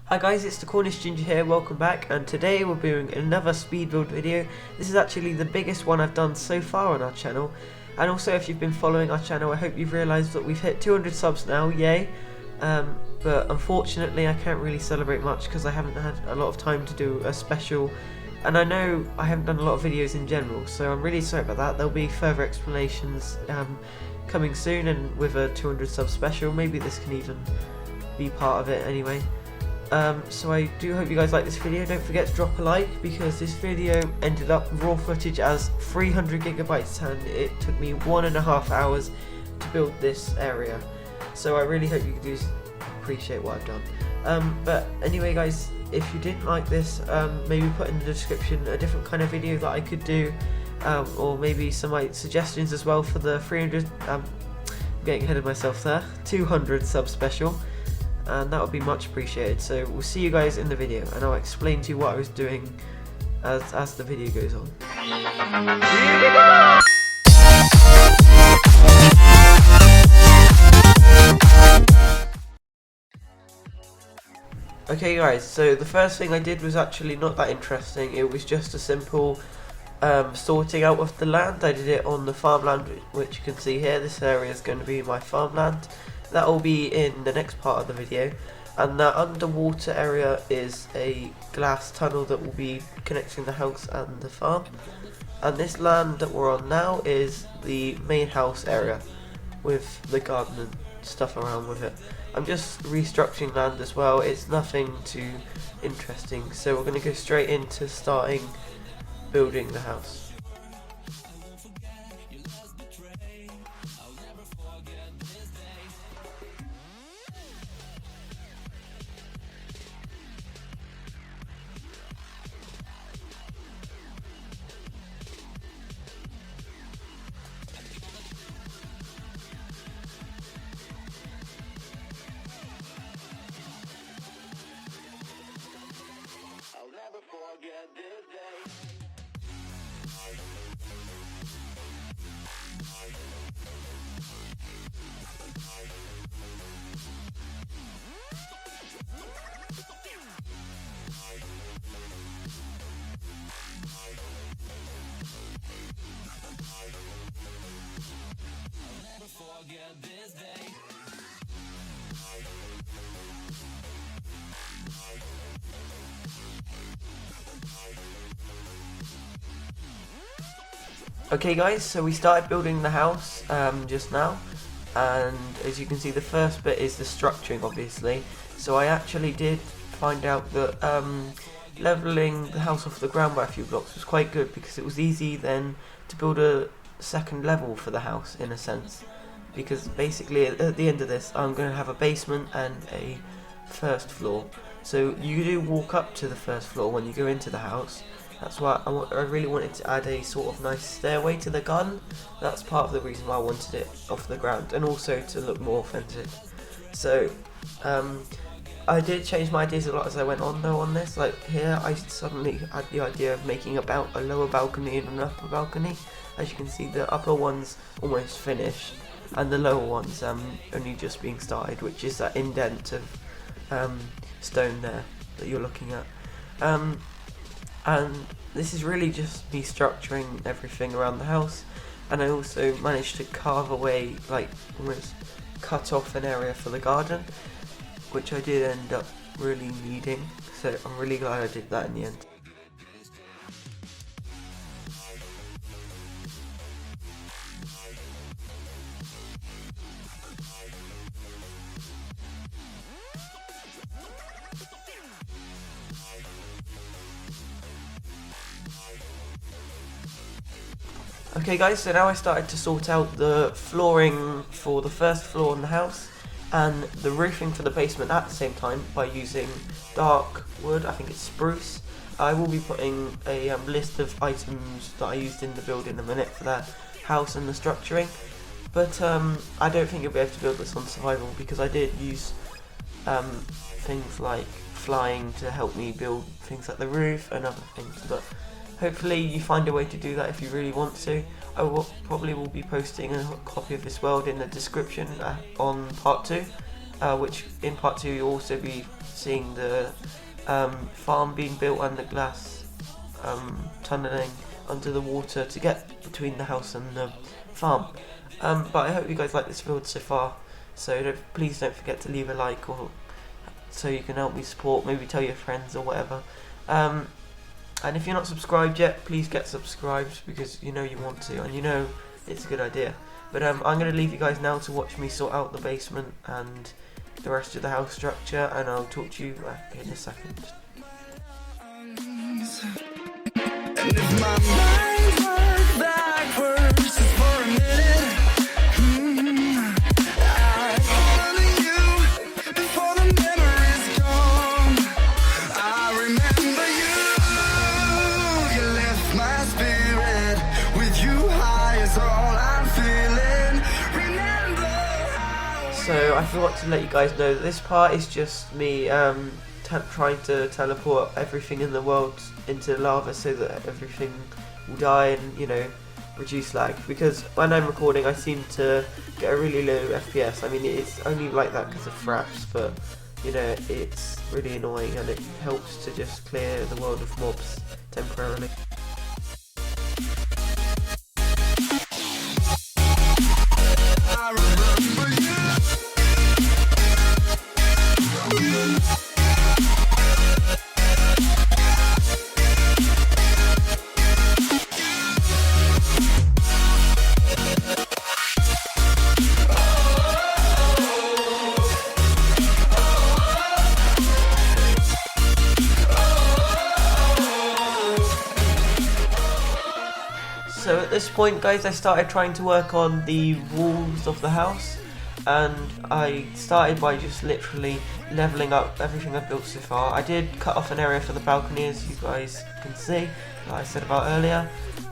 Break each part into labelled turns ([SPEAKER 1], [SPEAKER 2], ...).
[SPEAKER 1] Hi guys, it's Thecornishginger here, welcome back, and today we're doing another speed build video. This is actually the biggest one I've done so far on our channel, and also if you've been following our channel I hope you've realised that we've hit 200 subs now, yay. But unfortunately I can't really celebrate much because I haven't had a lot of time to do a special, and I know I haven't done a lot of videos in general, so I'm really sorry about that. There'll be further explanations coming soon, and with a 200 sub special, maybe this can even be part of it anyway. So I do hope you guys like this video. Don't forget to drop a like, because this video ended up raw footage as 300 gigabytes and it took me 1.5 hours to build this area, so I really hope you do appreciate what I've done. But anyway guys, if you didn't like this, maybe put in the description a different kind of video that I could do, or maybe some suggestions as well for the 300 getting ahead of myself there, 200 sub special, and that would be much appreciated. So we'll see you guys in the video, and I'll explain to you what I was doing as the video goes on. Here we go! Okay guys, so the first thing I did was actually not that interesting. It was just a simple sorting out of the land. I did it on the farmland, which you can see here. This area is going to be my farmland. That will be in the next part of the video, and that underwater area is a glass tunnel that will be connecting the house and the farm. And this land that we're on now is the main house area with the garden and stuff around with it. I'm just restructuring land as well, it's nothing too interesting, so we're going to go straight into starting building the house.
[SPEAKER 2] I'll never forget this day. I'll never forget this day.
[SPEAKER 1] Okay guys, so we started building the house just now, and as you can see the first bit is the structuring obviously. So I actually did find out that levelling the house off the ground by a few blocks was quite good, because it was easy then to build a second level for the house in a sense, because basically at the end of this I'm going to have a basement and a first floor. So you do walk up to the first floor when you go into the house. That's why I really wanted to add a sort of nice stairway to the garden. That's part of the reason why I wanted it off the ground, and also to look more authentic. So I did change my ideas a lot as I went on though on this. Like here I suddenly had the idea of making about a lower balcony and an upper balcony. As you can see, the upper one's almost finished and the lower one's only just being started, which is that indent of stone there that you're looking at. And this is really just me structuring everything around the house, and I also managed to carve away, like almost cut off an area for the garden, which I did end up really needing, so I'm really glad I did that in the end. Okay guys, so now I started to sort out the flooring for the first floor in the house and the roofing for the basement at the same time by using dark wood. I think it's spruce. I will be putting a list of items that I used in the build in a minute for that house and the structuring, but I don't think you'll be able to build this on survival, because I did use things like flying to help me build things like the roof and other things, but hopefully you find a way to do that if you really want to. I will probably be posting a copy of this world in the description on part 2, which in part 2 you'll also be seeing the farm being built and the glass tunnelling under the water to get between the house and the farm. But I hope you guys like this build so far, so please don't forget to leave a like, or so you can help me support, maybe tell your friends or whatever. And if you're not subscribed yet, please get subscribed, because you know you want to, and you know it's a good idea. But I'm going to leave you guys now to watch me sort out the basement and the rest of the house structure, and I'll talk to you back in a second.
[SPEAKER 2] And if my mind worked backwards just for a minute, I honor you before the memory's gone. I remember you, you lift my spirit. With you high is all I'm feeling. Remember how
[SPEAKER 1] So I forgot to let you guys know that this part is just me trying to teleport everything in the world into lava so that everything will die and, you know, reduce lag, because when I'm recording I seem to get a really low FPS. I mean, it's only like that because of fraps, but you know, it's really annoying, and it helps to just clear the world of mobs temporarily.
[SPEAKER 2] I remember you.
[SPEAKER 1] So at this point, guys, I started trying to work on the walls of the house, and I started by just literally leveling up everything I've built so far. I did cut off an area for the balcony, as you guys can see, like I said about earlier,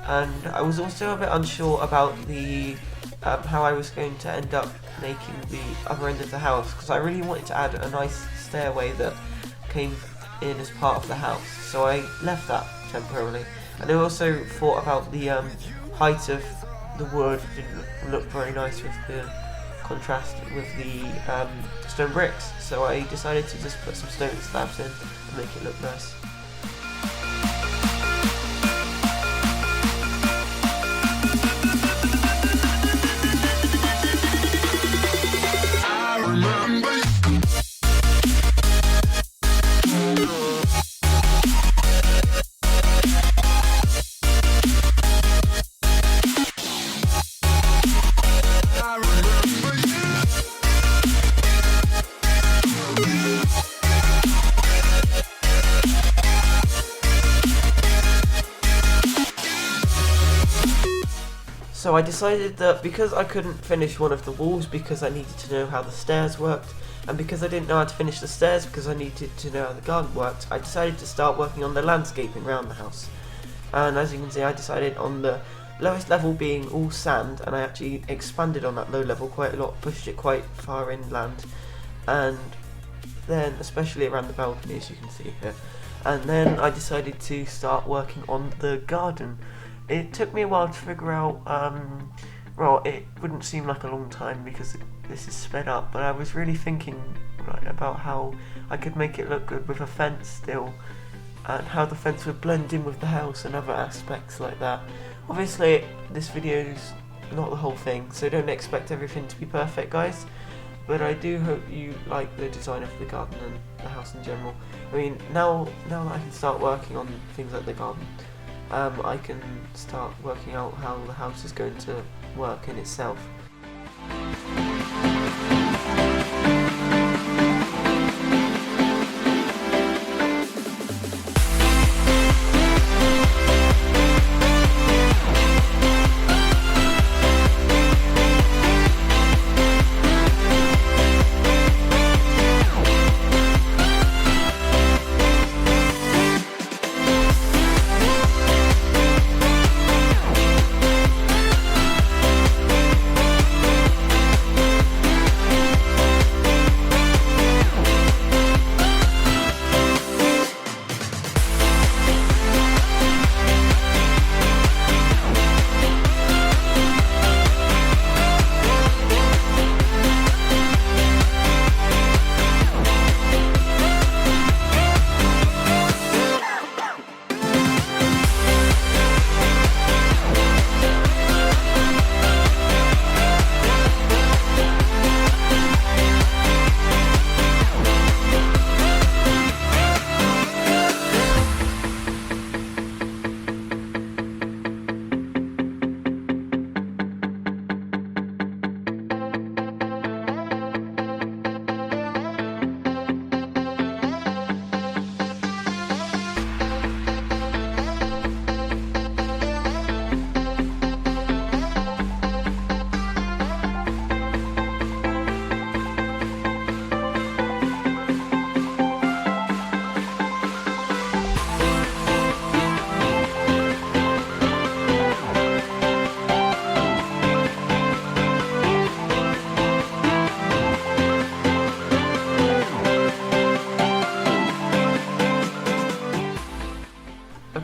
[SPEAKER 1] and I was also a bit unsure about the how I was going to end up making the other end of the house, because I really wanted to add a nice stairway that came in as part of the house, so I left that temporarily. And I also thought about the height of the wood. It didn't look very nice with the contrast with the stone bricks, so I decided to just put some stone slabs in and make it look nice.
[SPEAKER 2] I remember you.
[SPEAKER 1] So I decided that because I couldn't finish one of the walls because I needed to know how the stairs worked, and because I didn't know how to finish the stairs because I needed to know how the garden worked, I decided to start working on the landscaping around the house. And as you can see, I decided on the lowest level being all sand, and I actually expanded on that low level quite a lot, pushed it quite far inland, and then especially around the balcony, as you can see here. And then I decided to start working on the garden. It took me a while to figure out, well, it wouldn't seem like a long time because this is sped up, but I was really thinking about how I could make it look good with a fence still, and how the fence would blend in with the house and other aspects like that. Obviously, this video is not the whole thing, so don't expect everything to be perfect, guys, but I do hope you like the design of the garden and the house in general. I mean, now that I can start working on things like the garden, I can start working out how the house is going to work in itself.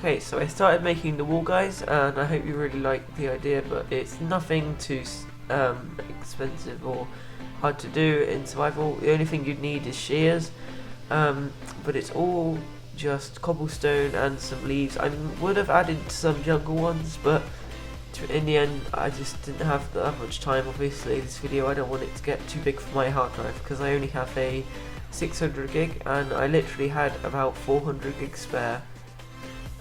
[SPEAKER 1] Okay, so I started making the wall, guys, and I hope you really like the idea, but it's nothing too expensive or hard to do in survival. The only thing you'd need is shears, but it's all just cobblestone and some leaves. I would have added some jungle ones, but in the end I just didn't have that much time. Obviously this video I don't want it to get too big for my hard drive because I only have a 600 gig and I literally had about 400 gig spare,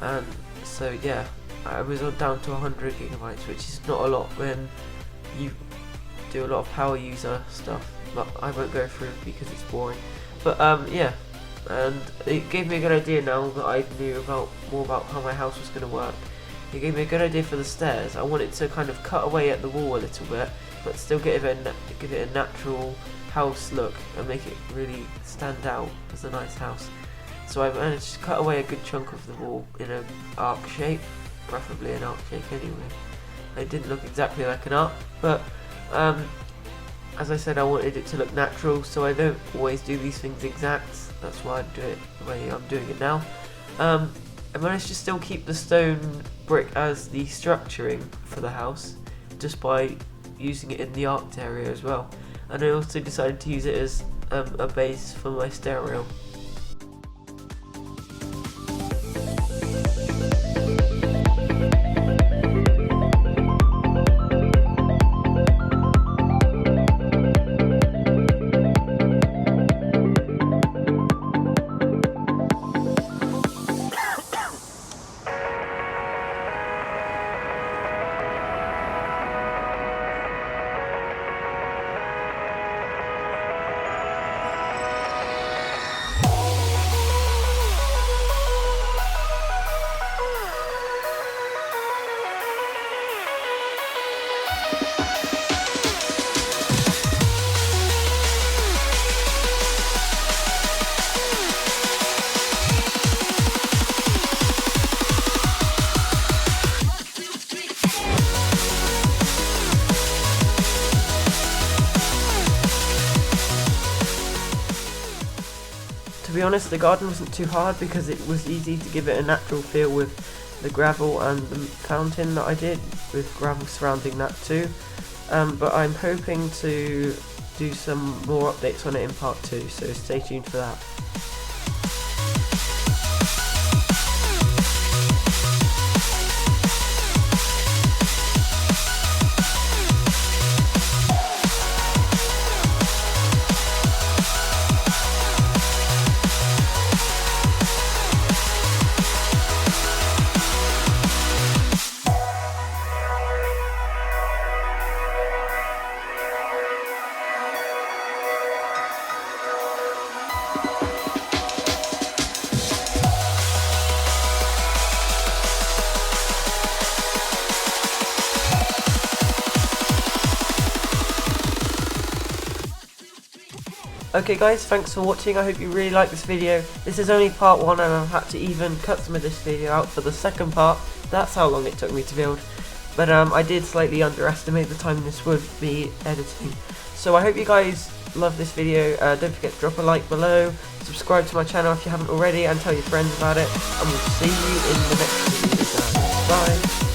[SPEAKER 1] and so yeah, I was down to 100 gigabytes, which is not a lot when you do a lot of power user stuff, but I won't go through because it's boring. But yeah, and it gave me a good idea now that I knew more about how my house was going to work. It gave me a good idea for the stairs. I wanted to kind of cut away at the wall a little bit, but still give it a natural house look and make it really stand out as a nice house. So I managed to cut away a good chunk of the wall in an arc shape, preferably an arc shape anyway. It didn't look exactly like an arc, but as I said, I wanted it to look natural, so I don't always do these things exact. That's why I do it the way I'm doing it now. I managed to still keep the stone brick as the structuring for the house, just by using it in the arced area as well. And I also decided to use it as a base for my stair rail. To be honest, the garden wasn't too hard because it was easy to give it a natural feel with the gravel and the fountain that I did, with gravel surrounding that too. But I'm hoping to do some more updates on it in part 2, so stay tuned for that. Okay guys, thanks for watching. I hope you really liked this video. This is only part 1 and I've had to even cut some of this video out for the second part. That's how long it took me to build. But I did slightly underestimate the time this would be editing. So I hope you guys love this video. Don't forget to drop a like below, subscribe to my channel if you haven't already, and tell your friends about it. And we'll see you in the next video, guys. Bye!